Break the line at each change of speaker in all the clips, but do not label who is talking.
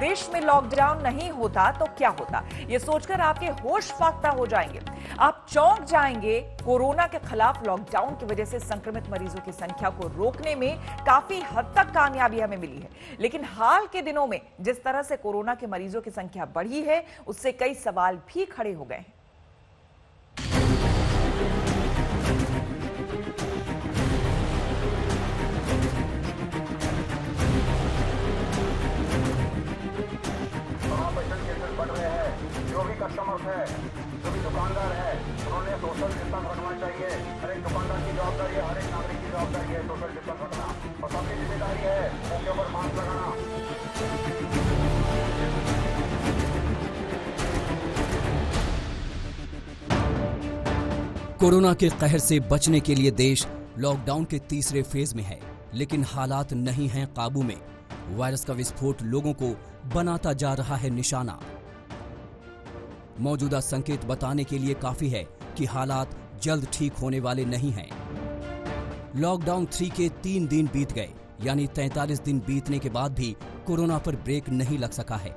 देश में लॉकडाउन नहीं होता तो क्या होता, ये सोचकर आपके होश फाख्ता हो जाएंगे। आप चौंक जाएंगे। कोरोना के खिलाफ लॉकडाउन की वजह से संक्रमित मरीजों की संख्या को रोकने में काफी हद तक कामयाबी हमें मिली है, लेकिन हाल के दिनों में जिस तरह से कोरोना के मरीजों की संख्या बढ़ी है, उससे कई सवाल भी खड़े हो गए हैं।
जो भी कस्टमर है, जो भी दुकानदार है, उन्होंने सोशल डिस्टेंस रखना चाहिए। हर एक दुकानदार की जवाबदारी है, हर एक नागरिक की जवाबदारी है सोशल डिस्टेंस रखना, और सबकी जिम्मेदारी है मुंह के ऊपर मास्क लगाना।
कोरोना के कहर से बचने के लिए देश लॉकडाउन के तीसरे फेज में है, लेकिन हालात नहीं हैं काबू में। वायरस का विस्फोट लोगों को बनाता जा रहा है निशाना। मौजूदा संकेत बताने के लिए काफी है कि हालात जल्द ठीक होने वाले नहीं हैं। लॉकडाउन 3 के 3 दिन बीत गए, यानी 43 दिन बीतने के बाद भी कोरोना पर ब्रेक नहीं लग सका है।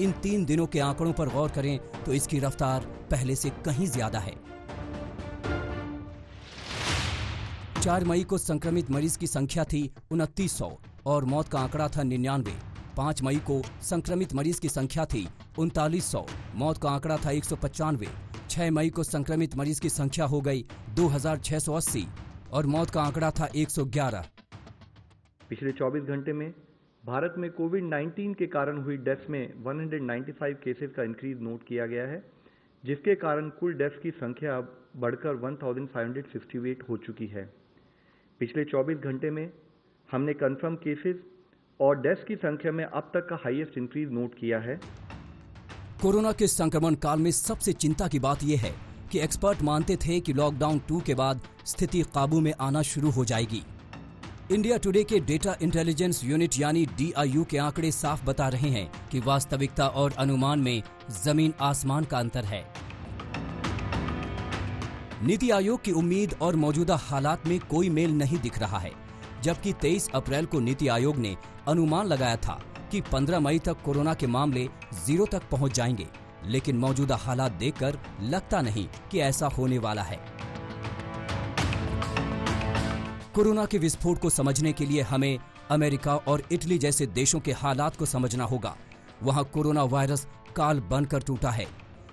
इन 3 दिनों के आंकड़ों पर गौर करें तो इसकी रफ्तार पहले से कहीं ज्यादा है। 4 मई को संक्रमित मरीज की संख्या थी 2900 और मौत का आंकड़ा था 99। 5 मई को संक्रमित मरीज की संख्या थी 3900, मौत का आंकड़ा था 195। 6 मई को संक्रमित मरीज की संख्या हो गई 2680 और मौत का आंकड़ा था 111।
पिछले 24 घंटे में भारत में कोविड-19 के कारण हुई डेथ्स में 195 केसेस का इंक्रीज नोट किया गया है, जिसके कारण कुल डेथ्स की संख्या बढ़कर 1568 हो चुकी है। पिछले 24 घंटे में हमने कंफर्म केसेस और डेथ्स की संख्या में अब तक का हाईएस्ट इंक्रीज नोट किया है।
कोरोना के संक्रमण काल में सबसे चिंता की बात यह है कि एक्सपर्ट मानते थे कि लॉकडाउन 2 के बाद स्थिति काबू में आना शुरू हो जाएगी। इंडिया टुडे के डेटा इंटेलिजेंस यूनिट यानी DIU के आंकड़े साफ बता रहे हैं कि वास्तविकता और अनुमान में जमीन आसमान का अंतर है। नीति आयोग की उम्मीद और मौजूदा हालात में कोई मेल नहीं दिख रहा है। जबकि 23 अप्रैल को नीति आयोग ने अनुमान लगाया था कि 15 मई तक कोरोना के मामले 0 तक पहुंच जाएंगे, लेकिन मौजूदा हालात देखकर लगता नहीं कि ऐसा होने वाला है। कोरोना के विस्फोट को समझने के लिए हमें अमेरिका और इटली जैसे देशों के हालात को समझना होगा। वहां कोरोना वायरस काल बनकर टूटा है।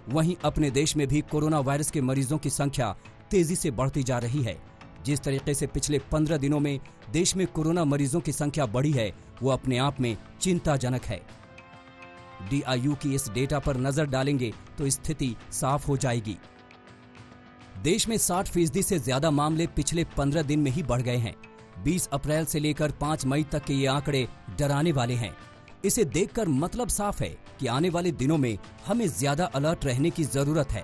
वहीं अपने देश में भी कोरोना वायरस के मरीजों की संख्या तेजी से बढ़ती जा रही है। जिस तरीके से पिछले 15 दिनों में देश में कोरोना मरीजों की संख्या बढ़ी है, वो अपने आप में चिंताजनक है। DIU की इस डेटा पर नजर डालेंगे तो स्थिति साफ हो जाएगी। देश में 60% से ज्यादा मामले पिछले 15 दिन में ही बढ़ गए हैं। 20 अप्रैल से लेकर 5 मई तक के ये आंकड़े डराने वाले हैं। इसे देखकर मतलब साफ है कि आने वाले दिनों में हमें ज्यादा अलर्ट रहने की जरूरत है।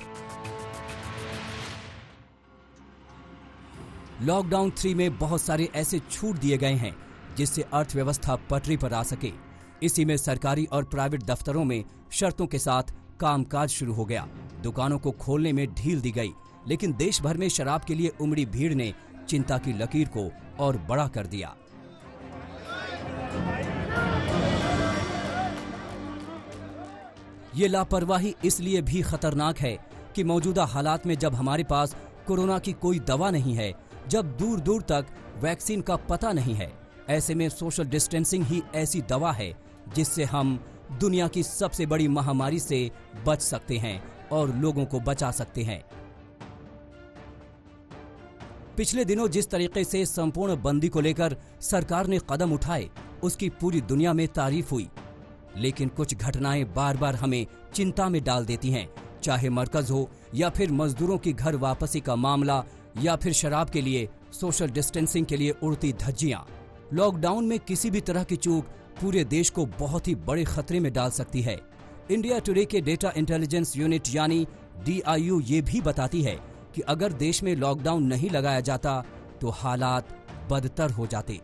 लॉकडाउन 3 में बहुत सारे ऐसे छूट दिए गए हैं जिससे अर्थव्यवस्था पटरी पर आ सके। इसी में सरकारी और प्राइवेट दफ्तरों में शर्तों के साथ कामकाज शुरू हो गया। दुकानों को खोलने में ढील दी गई, लेकिन देश भर में शराब के लिए उमड़ी भीड़ ने चिंता की लकीर को और बड़ा कर दिया। ये लापरवाही इसलिए भी खतरनाक है कि मौजूदा हालात में जब हमारे पास कोरोना की कोई दवा नहीं है, जब दूर दूर तक वैक्सीन का पता नहीं है, ऐसे में सोशल डिस्टेंसिंग ही ऐसी दवा है जिससे हम दुनिया की सबसे बड़ी महामारी से बच सकते हैं और लोगों को बचा सकते हैं। पिछले दिनों जिस तरीके से संपूर्ण बंदी को लेकर सरकार ने कदम उठाए, उसकी पूरी दुनिया में तारीफ हुई, लेकिन कुछ घटनाएं बार बार हमें चिंता में डाल देती हैं। चाहे मरकज हो या फिर मजदूरों की घर वापसी का मामला या फिर शराब के लिए सोशल डिस्टेंसिंग के लिए उड़ती धज्जियां। लॉकडाउन में किसी भी तरह की चूक पूरे देश को बहुत ही बड़े खतरे में डाल सकती है। इंडिया टुडे के डेटा इंटेलिजेंस यूनिट यानी DIU ये भी बताती है कि अगर देश में लॉकडाउन नहीं लगाया जाता तो हालात बदतर हो जाते।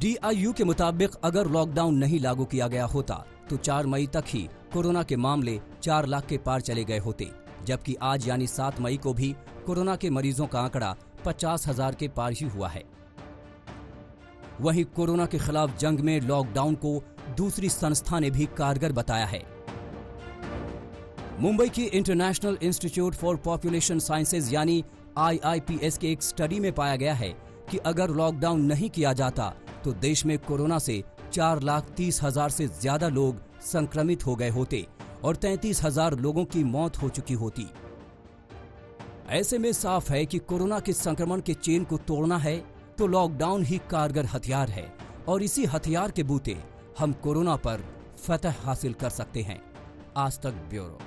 DIU के मुताबिक अगर लॉकडाउन नहीं लागू किया गया होता तो 4 मई तक ही कोरोना के मामले 4 लाख के पार चले गए होते, जबकि आज यानी 7 मई को भी कोरोना के मरीजों का आंकड़ा 50,000 के पार ही हुआ है। वहीं कोरोना के खिलाफ जंग में लॉकडाउन को दूसरी संस्था ने भी कारगर बताया है। मुंबई की international institute for population sciences यानी IIPS के एक स्टडी में पाया गया है कि अगर लॉकडाउन नहीं किया जाता तो देश में कोरोना से 4,30,000 से ज्यादा लोग संक्रमित हो गए होते और 33,000 लोगों की मौत हो चुकी होती। ऐसे में साफ है कि कोरोना के संक्रमण के चेन को तोड़ना है तो लॉकडाउन ही कारगर हथियार है और इसी हथियार के बूते हम कोरोना पर फतह हासिल कर सकते हैं। आज तक ब्यूरो।